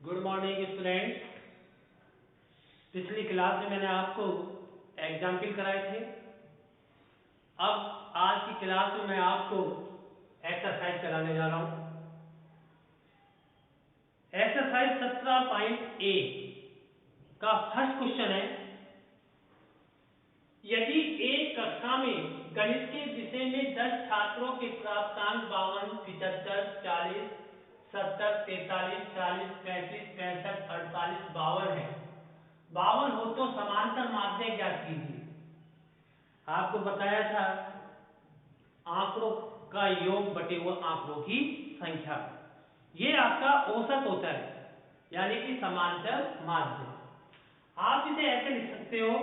Good morning student. पिछली class में मैंने आपको एग्जाम्पल कराए थे। अब आज की क्लास में मैं आपको एक्सरसाइज कराने जा रहा हूं। एक्सरसाइज 17.A का फर्स्ट क्वेश्चन है, यदि एक कक्षा में गणित के विषय में 10 छात्रों के प्राप्तांक 52, 75, 40, 70, 43, 40, 35, 65, 48, 52 है। 52 हो तो समांतर माध्य ज्ञात कीजिए। आपको बताया था आंकड़ों का योग बटे हुए आंकड़ों की संख्या, ये आपका औसत होता है, यानी कि समांतर माध्य। आप इसे ऐसे लिख सकते हो,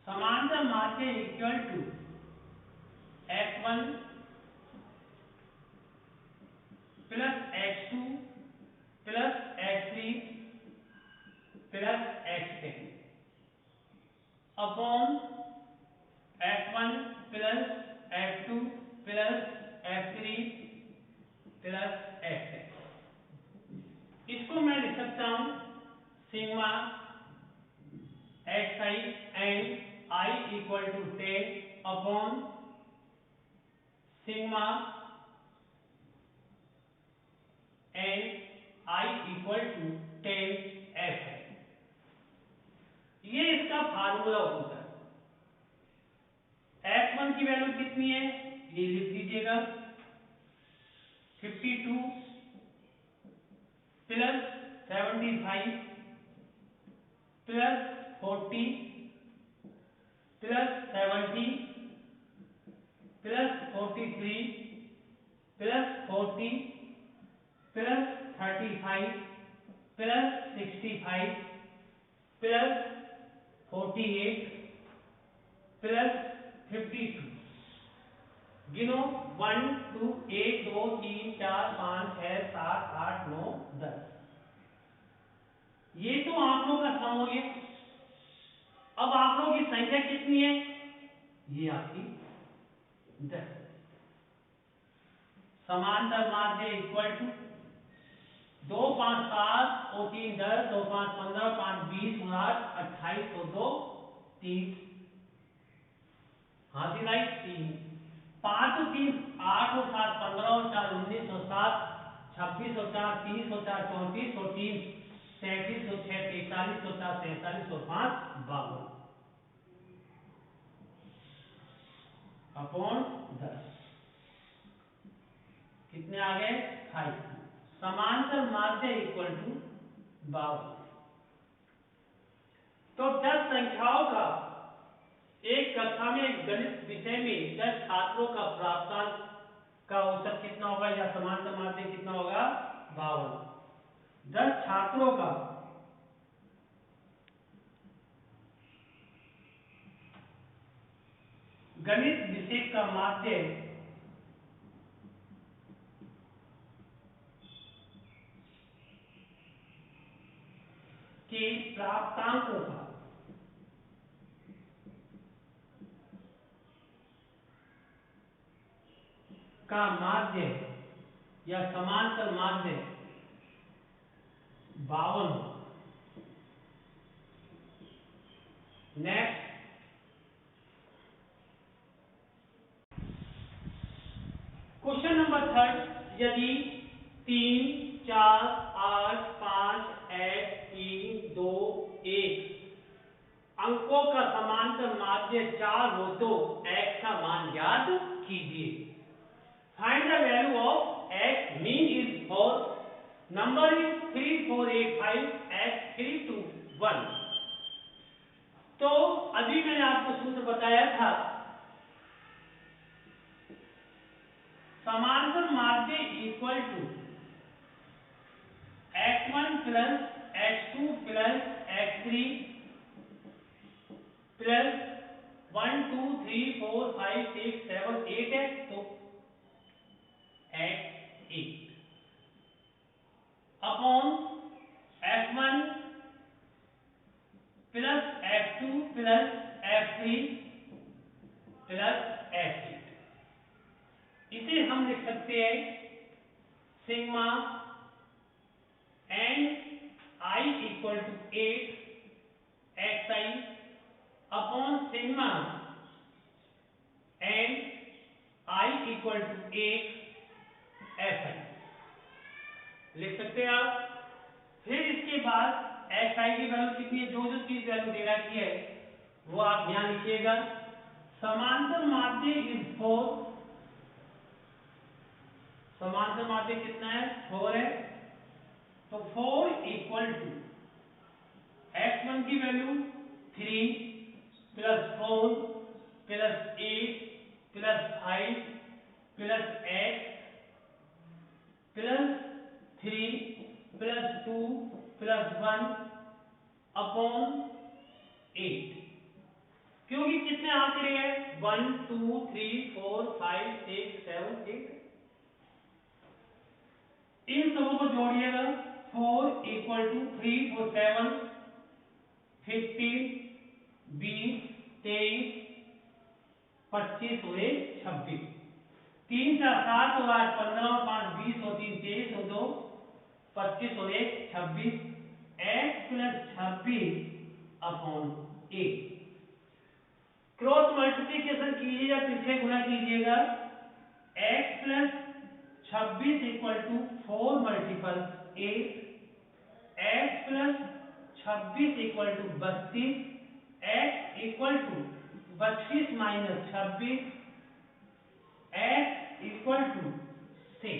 समांतर माध्य equal to x1 plus x2 plus x3 plus x10 upon x1 plus x2 plus x3 plus x10। इसको मैं लिख सकता हूं sigma xi and I equal to 10 upon sigma and I equal to 10f है। ये इसका फार्मूला होता है। x1 की वैल्यू कितनी है ये लिख दीजिएगा, 52 plus 75 plus 40 plus 70 plus 43 plus 40 plus 35 plus 65 plus 48 plus 52। गिनो 1 2 1 2 3 4 5 6 7 8 9 10। ये तो आंकड़ों का सम हो गया। अब आंकड़ों की संख्या कितनी है, ये आपकी 10। समांतर माध्य इक्वल टू 2 5 7 और 3 10, 2 5 15, 5 20, 28 और 2 30। हाथी राइट 3, 5 और 3 8 और 7 15 और 4 19 और 7 26 और 4 30 और 4 34 और 3 37 और 6 43 और 4 47 और 5 52 अपॉन 10। कितने आ गए 5। समांतर माध्य इक्वल टू 52। तो 10 संख्याओं का एक कक्षा में गणित विषय में 10 छात्रों का प्राप्तांक का औसत कितना होगा या समांतर माध्य कितना होगा 52। 10 छात्रों का गणित विषय का माध्य के प्राप्तांकों का माध्य या समांतर माध्य 52 होगा। नेक्स्ट क्वेश्चन नंबर 3, यदि 3 4 8 5 1 3 2 1 अंकों का समांतर माध्य 4 हो तो x का मान ज्ञात कीजिए। Find the value of x, mean is 4, number is 3 4 8 5, x 3 2 1। तो अभी मैंने आपको सूत्र बताया था, समांतर माध्य equal to x1 plus x2 plus x3 plus 1 2 3 4 5 6 7 8 है, तो x 8 upon f1 plus f2 plus f3 plus f8 इसे हम लिख सकते हैं sigma and I equal to 8 X I upon sigma and I equal to 8 F I लिख सकते हैं आप। फिर इसके बाद एक्स आई की वैल्यू कितनी है, जो जो चीज वैल्यू दे रखी है वो आप यहां लिखिएगा। समांतर माध्य इज 4, समांतर माध्य कितना है 4 है, तो 4 इक्वल टू x1 की value 3 plus 4 plus 8 plus 5 plus x plus 3 plus 2 plus 1 upon 8, क्योंकि कितने आंकड़े हैं 1 2 3 4 5 6 7 8, इन सबों को जोड़िएगा। 4 इक्वल टू 3 4 7 15 20 23 25 और 1 26, 3 4 7 और 8 15 और 5 20 और 3 23 और 2 25 और 1 26, x plus 26 upon 8। Cross multiplication कीजिएगा तो इसे गुना कीजिएगा। x plus 26 equal to 4 multiple 8, x plus 26 equal to 32, x equal to 32 minus 26, x equal to 6।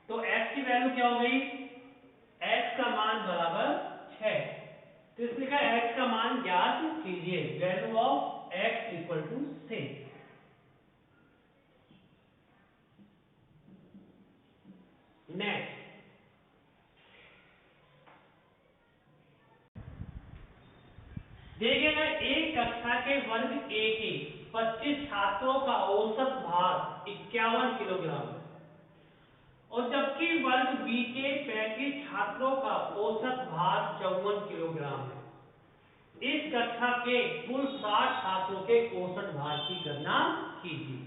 तो x की वैल्यू क्या हो गई, x का मान बराबर 6, तो इसलिए लिखा x का मान ज्ञात कीजिए, value of x equal to 6। Next देखिएगा, एक कक्षा के वर्ग ए के 25 छात्रों का औसत भार 51 किलोग्राम है, और जबकि वर्ग बी के 35 छात्रों का औसत भार 54 किलोग्राम है। इस कक्षा के कुल 60 छात्रों के औसत भार की गणना कीजिए।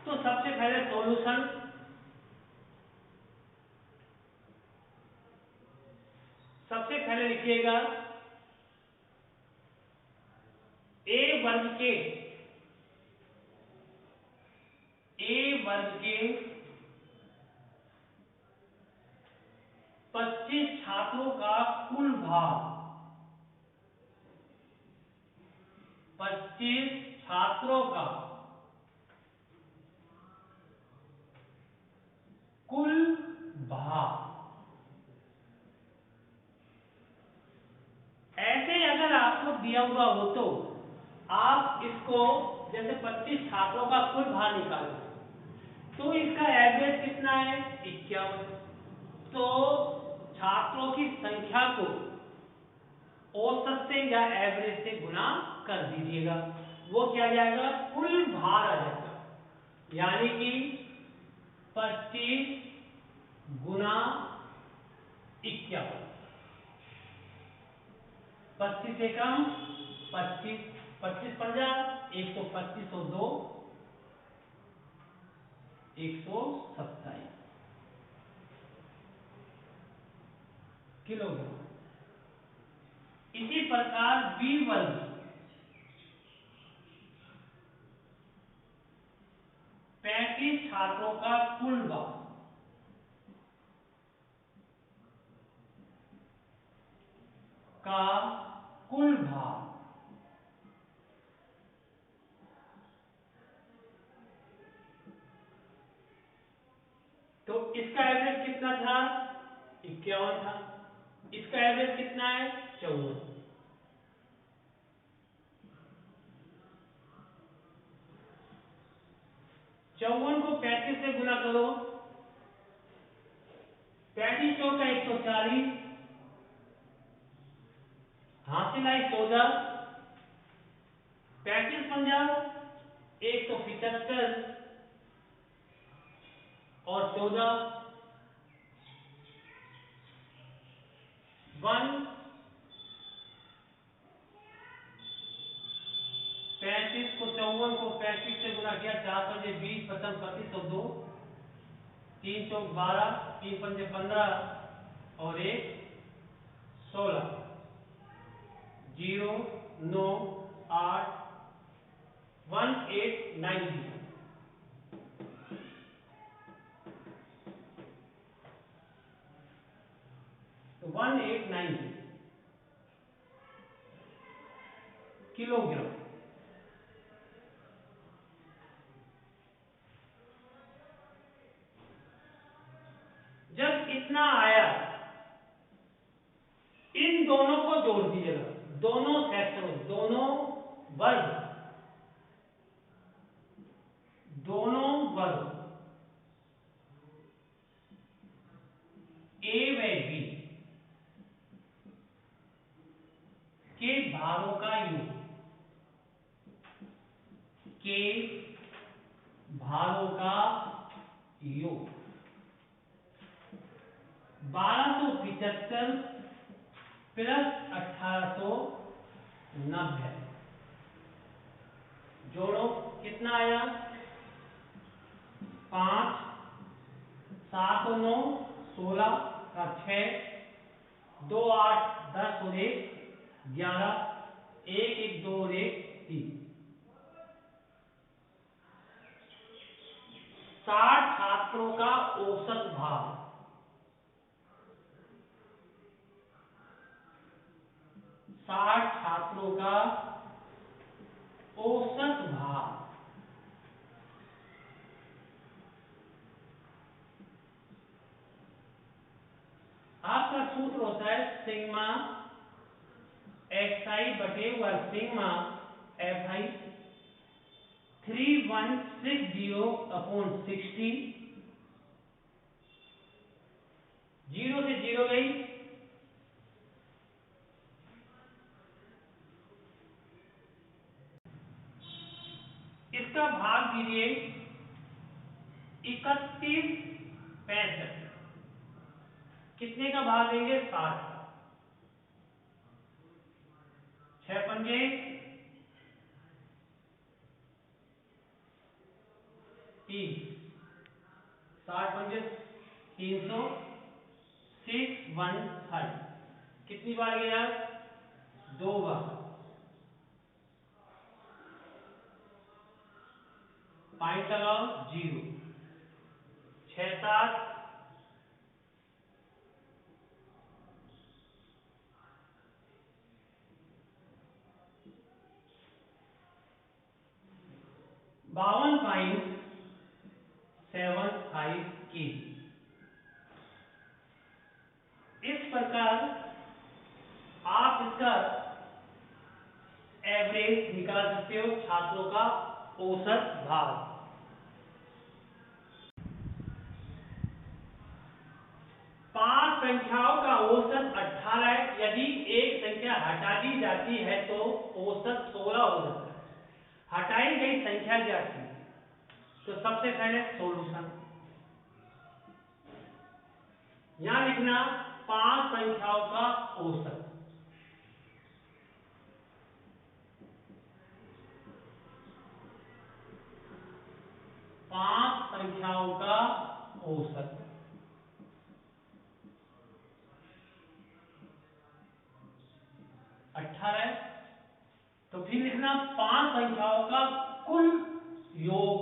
तो सबसे पहले सॉल्यूशन, सबसे पहले लिखिएगा ए वर्ग के 25 छात्रों का कुल भार, 25 छात्रों का कुल भार। ऐसे अगर आपको दिया हुआ हो तो आप इसको, जैसे 25 छात्रों का कुल भार निकालना है तो इसका एवरेज कितना है 51, तो छात्रों की संख्या को औसत से या एवरेज से गुना कर दीजिएगा, वो क्या आ जाएगा कुल भार आ जाएगा, यानी कि 25 गुना 51, 25 एकम 25, 25 पंजा 125 और 2 127 किलोग्राम। इसी प्रकार बी वर्ग 35 छात्रों का कुल भार का कुल भार तो इसका एवरेज कितना था 51 था, इसका एवरेज कितना है 54, चौवन को 35 से गुना करो, 35 चौका 140, हासिल आई 14, 35 पंजा 175 और 14 1, 35 को 154 को 35 से गुना किया, 4 पंजे 20, 55 25 तो 2, 3 चौक 12, 3 पंजे 15 और 1 16, 0 9 8 1890। 1890 किलोग्राम। जब इतना आया, इन दोनों को जोड़ दीजिएगा, दोनों सेक्टरों, दोनों वर्ग ए व बी के भारों का योग, के भारों का योग 1275 प्लस 1890, जोड़ो कितना आया, 5 7 और 9 16 का 6, 2 8 10 और 1 11, 1 1 2 और 1 3, 60 छात्रों का औसत भार, 60 छात्रों का औसत भार आपका सूत्र होता है सिग्मा xi बटे वर्ग सिग्मा fi, 3160/60, 0 से 0 गई, इसका भाग दीजिए 3165, कितने का भाग देंगे, 60 का, 6 पंजे 30, 60 पंजे 300, 615, कितनी बार गया, 2 बार, 5 लगाओ 0, 6 7 52.75 केजी। इस प्रकार आप इसका एवरेज निकाल सकते हो, छात्रों का औसत भार। 5 संख्याओं का औसत 18 है, यदि एक संख्या हटा दी जाती है तो औसत 16 हो जाता है, हटाई गई संख्या जाती है। तो सबसे पहले सॉल्यूशन, यहां लिखना 5 संख्याओं का औसत, पांच संख्याओं का औसत, अठारह। तो फिर लिखना 5 संख्याओं का कुल योग,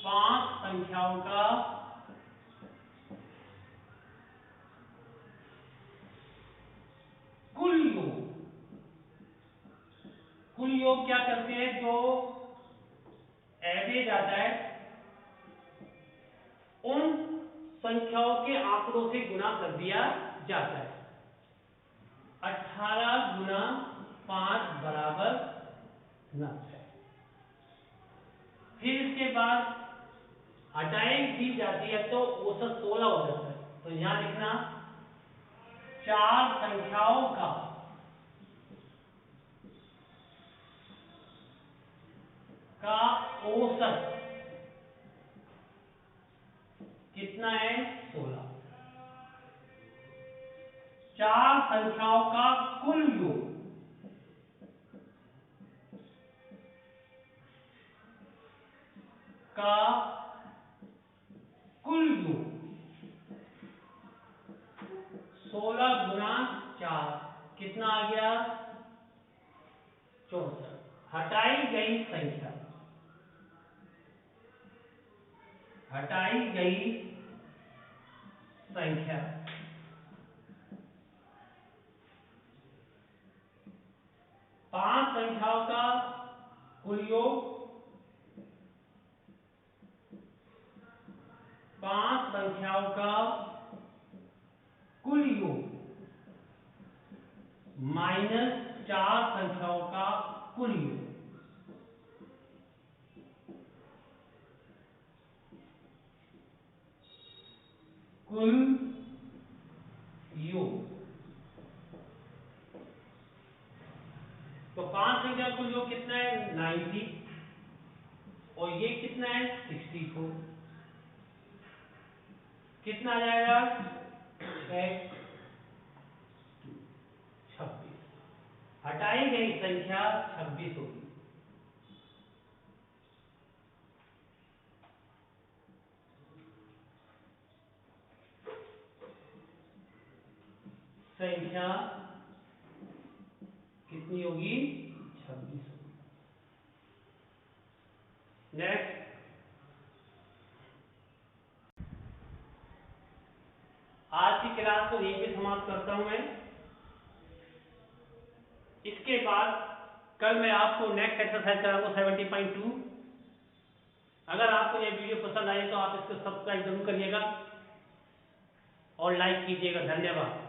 5 संख्याओं का कुल योग। कुल योग क्या करते हैं, जो एवरेज आता है उन संख्याओं के आंकड़ों से गुना कर दिया जाता है। 18 गुना 5 बराबर 90। फिर इसके बाद हटाई दी जाती है तो औसत 16 हो जाता है। तो यहां लिखना 4 संख्याओं का औसत कितना है, 16। 4 संख्याओं का कुल योग संख्या 64। हटाई गई संख्या, हटाई गई संख्या 5 संख्याओं का कुल योग, 5 संख्याओं का कुल योग माइनस 4 संख्याओं का कुल योग। कुल योग तो 5 संख्या कुल योग कितना है 90 और ये कितना है 64। कितना आ जाएगा 26। हटाई गई संख्या 26 होगी। संख्या कितनी होगी 26 होगी। नेक्स्ट, आज की क्लास को यहीं पे समाप्त करता हूं मैं। इसके बाद कल मैं आपको नेक्स्ट एक्सरसाइज कराऊंगा 70.2। अगर आपको यह वीडियो पसंद आए तो आप इसको सब्सक्राइब जरूर करिएगा और लाइक कीजिएगा। धन्यवाद।